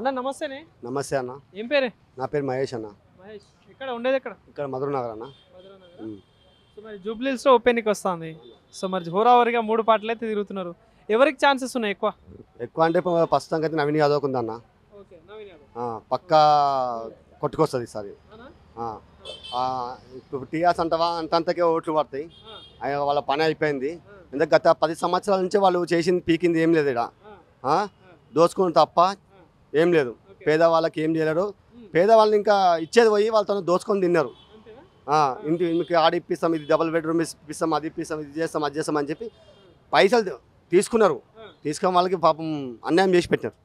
అన్న నమస్తేనే. నమస్తే అన్న. ఏం పేరే? నా పేరు మహేష్ అన్న. మహేష్. ఇక్కడ ఉండేది ఎక్కడ? ఇక్కడ మధుర నగర్ అన్న. సో మరి జూబ్లీహిల్స్లో ఓపెన్ వస్తుంది. సో మరి హోరావరిగా 3 పార్టీలు అయితే తిరుగుతున్నారు. ఎవరికి ఛాన్సెస్ ఉన్నాయి ఎక్కువ? ఎక్కువ అంటే ప్రస్తుతానికి అయితే నవీన్ యాదవ్ ఉందన్న. పక్కా కొట్టుకొస్తుంది ఈసారి. ఇప్పుడు టీఆర్ఎస్ అంటవా అంతంతకే ఓట్లు పడతాయి. వాళ్ళ పని అయిపోయింది. ఎందుకంటే గత 10 సంవత్సరాల నుంచి వాళ్ళు చేసింది పీకింది ఏం లేదు. ఇక్కడ దోచుకుని తప్ప ఏం లేదు. పేదవాళ్ళకి ఏం చేయలేరు. పేదవాళ్ళని ఇంకా ఇచ్చేది పోయి వాళ్ళతో దోచుకొని తిన్నారు. ఇంటి మీకు ఆడి ఇప్పిస్తాం, ఇది డబుల్ బెడ్రూమ్ ఇప్పిస్తాం, అది ఇప్పిస్తాం, ఇది చేస్తాం, అది చేస్తాం అని చెప్పి పైసలు తీసుకున్నారు. తీసుకున్న వాళ్ళకి పాపం అన్యాయం చేసి పెట్టారు.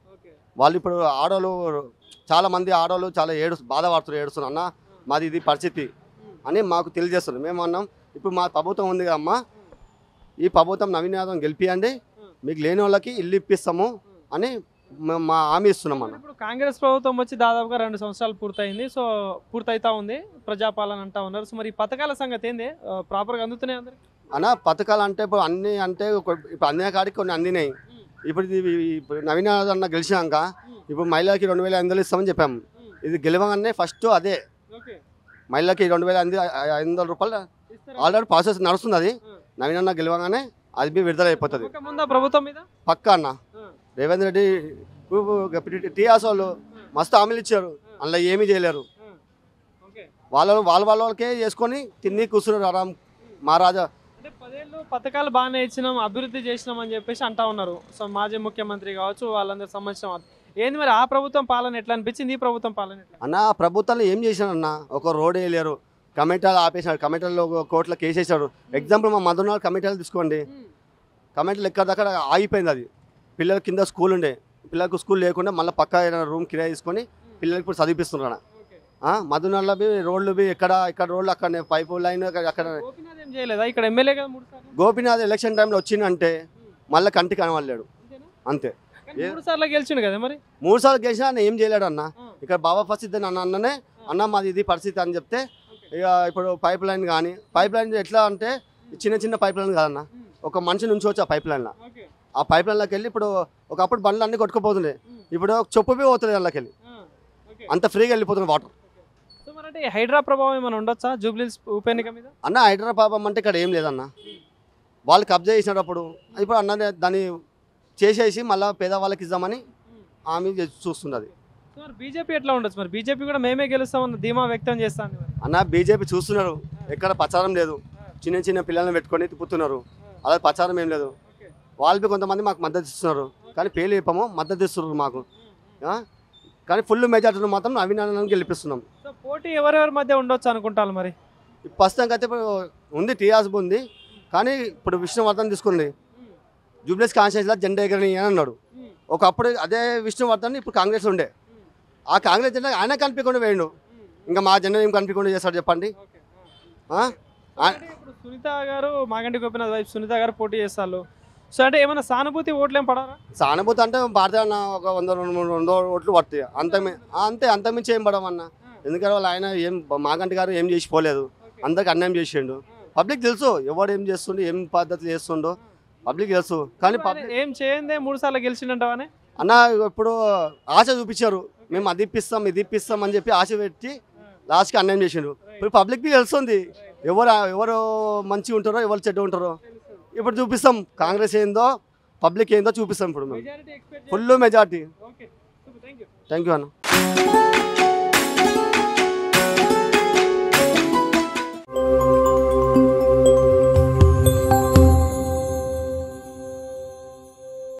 వాళ్ళు ఇప్పుడు ఆడవాళ్ళు చాలామంది ఆడవాళ్ళు చాలా బాధపడుతున్నారు, ఏడుస్తున్నారు. అన్న మాది ఇది పరిస్థితి అని మాకు తెలియజేస్తున్నారు. మేము అన్నాం ఇప్పుడు మా ప్రభుత్వం ఉంది కదమ్మా, ఈ ప్రభుత్వం నవీన్ యాదవ్ గెలిపియండి, మీకు లేని వాళ్ళకి ఇల్లు ఇప్పిస్తాము అని మా హామీ ఇస్తున్నాం అన్న. ఇప్పుడు కాంగ్రెస్ ప్రభుత్వం వచ్చి దాదాపుగా 2 సంవత్సరాలు పూర్తయింది. సో పూర్తయితా ఉంది, ప్రజాపాలన అంటా ఉన్నారు. సో మరి ఈ పథకాల సంగతి ఏంది? ప్రాపర్గా అందుతున్నాయి అందరికి అన్న? పథకాలు అంటే ఇప్పుడు అన్ని అంటే ఇప్పుడు అన్ని కాడికి కొన్ని అందినాయి. ఇప్పుడు నవీన్ యాదవ్ అన్న గెలిచినాక ఇప్పుడు మహిళలకి 2500 ఇస్తామని చెప్పాము. ఇది గెలవగానే ఫస్ట్ అదే మహిళలకి 2500 రూపాయలు ఆల్రెడీ ప్రాసెస్ నడుస్తుంది. అది నవీన్ అన్న గెలవగానే అది విడుదల అయిపోతుంది ప్రభుత్వం మీద పక్కా అన్న. రేవంత్ రెడ్డి టీఆర్ఎస్ వాళ్ళు మస్తు హామీలు ఇచ్చారు, అందులో ఏమీ చేయలేరు. వాళ్ళకే చేసుకొని తిని కూర్చున్నారు ఆరాం మహారాజా. అంటే 10 ఏళ్ళు పథకాలు బాగానే ఇచ్చినాం, అభివృద్ధి చేసినాం అని చెప్పేసి అంటా ఉన్నారు. సో మాజీ ముఖ్యమంత్రి కావచ్చు, వాళ్ళందరూ సంబంధించిన ఏంది మరి ఆ ప్రభుత్వం పాలన ఎట్లా అనిపించింది? ఈ ప్రభుత్వం పాలన ఎట్లా అన్న? ప్రభుత్వాలు ఏం చేశారన్న? ఒక రోడ్ వేయలేరు, కమిటీలు ఆపేసాడు, కమిటీల్లో కోర్టులో కేసు వేసాడు. ఎగ్జాంపుల్ మా మధునాథ్ కమిటీలు తీసుకోండి, కమిటీలు ఎక్కడిదక్కడ ఆగిపోయింది. అది పిల్లల కింద స్కూల్ ఉండే, పిల్లలకు స్కూల్ లేకుండా మళ్ళీ పక్క రూమ్ కిరాయి తీసుకొని పిల్లలకి ఇప్పుడు చదివిపిస్తున్నాడు. మధునాథ్లో రోడ్లు ఎక్కడ రోడ్లు అక్కడ పైపు లైన్ అక్కడ. ఇక్కడ ఎమ్మెల్యే గోపీనాథ్ ఎలక్షన్ టైంలో వచ్చిందంటే మళ్ళీ కంటికి కనవలేడు అంతే. 3 సార్లు గెలిచిండు కదా, మరి 3 సార్లు గెలిచినా ఆయన ఏం చేయలేడు అన్న. ఇక్కడ బాబా పరిస్థితి అన్ననే అన్న మాది ఇది పరిస్థితి అని చెప్తే ఇక ఇప్పుడు పైప్ లైన్ కానీ, పైప్ లైన్ ఎట్లా అంటే చిన్న పైప్ లైన్ కాదన్న, ఒక మనిషి నుంచి వచ్చి ఆ పైప్ లైన్లో, ఆ పైప్ లైన్లోకి వెళ్ళి ఇప్పుడు ఒకప్పుడు బండ్లు అన్నీ కొట్టుకుపోతుండే, ఇప్పుడు చొప్పు పోతుంది దానిలోకి వెళ్ళి, అంత ఫ్రీగా వెళ్ళిపోతుంది వాటర్. అంటే హైడ్రా ప్రభావం ఏమైనా ఉండొచ్చా జూబ్లీహిల్స్ ఉప ఎన్నిక మీద? అన్న హైడ్రా ప్రభావం అంటే ఇక్కడ ఏం లేదన్న. వాళ్ళు కబ్జా చేసినప్పుడు ఇప్పుడు అన్న దాన్ని చేసేసి మళ్ళీ పేదవాళ్ళకి ఇద్దామని హామీ చూస్తున్నది. బీజేపీ ఎట్లా ఉండొచ్చు? మరి బీజేపీ కూడా మేమే గెలుస్తామన్న ధీమా వ్యక్తం చేస్తాను అన్న. బీజేపీ చూస్తున్నారు, ఎక్కడ ప్రచారం లేదు, చిన్న పిల్లల్ని పెట్టుకొని తిప్పుతున్నారు, అలా ప్రచారం ఏం లేదు. వాళ్ళు కొంతమంది మాకు మద్దతు ఇస్తున్నారు, కానీ పేర్లు చెప్పము, మద్దతు ఇస్తున్నారు మాకు. కానీ ఫుల్ మెజార్టీలో మాత్రం నవీన్ యాదవ్ గెలిపిస్తున్నాం. పోటీ ఎవరెవరి మధ్య ఉండొచ్చు అనుకుంటారు? మరి ప్రస్తుతానికి అయితే ఇప్పుడు ఉంది, టీఆర్ఎస్ ఉంది. కానీ ఇప్పుడు విష్ణువర్ధన్ తీసుకుంది, జూబ్లీహిల్స్ కాన్స్టిట్యూన్సీలో జెండా ఎగరని అని అన్నాడు. ఒకప్పుడు అదే విష్ణువర్ధన్ ఇప్పుడు కాంగ్రెస్ ఉండే, ఆ కాంగ్రెస్ జెండా ఆయన కనిపించకుండా వేయండు. ఇంకా మా జెండా ఏం కనిపించకుండా చేస్తాడు చెప్పండి? సునీత గారు, మాగంటి గోపీనాథ్ వైఫ్ సునీత గారు పోటీ చేస్తారు. సో అంటే ఏమైనా సానుభూతి ఓట్లు ఏం పడారా? సానుభూతి అంటే భారతీయ ఒక 100-200 ఓట్లు పడతాయి అంతే, అంతమించి ఏం పడమన్న. ఎందుకంటే వాళ్ళు ఆయన ఏం మాగంటి గారు ఏం చేసిపోలేదు, అందరికి అన్యాయం చేసిండు. పబ్లిక్ తెలుసు ఎవడు ఏం చేస్తుండో, ఏం పద్ధతి చేస్తుండో పబ్లిక్ తెలుసు. కానీ ఏం చేయందే 3 సార్లు గెలిచిండంటావని అన్న. ఇప్పుడు ఆశ చూపించారు, మేము అది ఇప్పిస్తాం ఇది ఇప్పిస్తాం అని చెప్పి ఆశ పెట్టి లాస్ట్కి అన్యాయం చేసిండు. ఇప్పుడు పబ్లిక్కి తెలుస్తుంది ఎవరు మంచిగా ఉంటారో, ఎవరు చెడ్డ ఉంటారో. ఇప్పుడు చూపిస్తాం కాంగ్రెస్ ఏందో, పబ్లిక్ ఏందో చూపిస్తాం ఇప్పుడు మేము. Full majority. థ్యాంక్ యూ అన్న.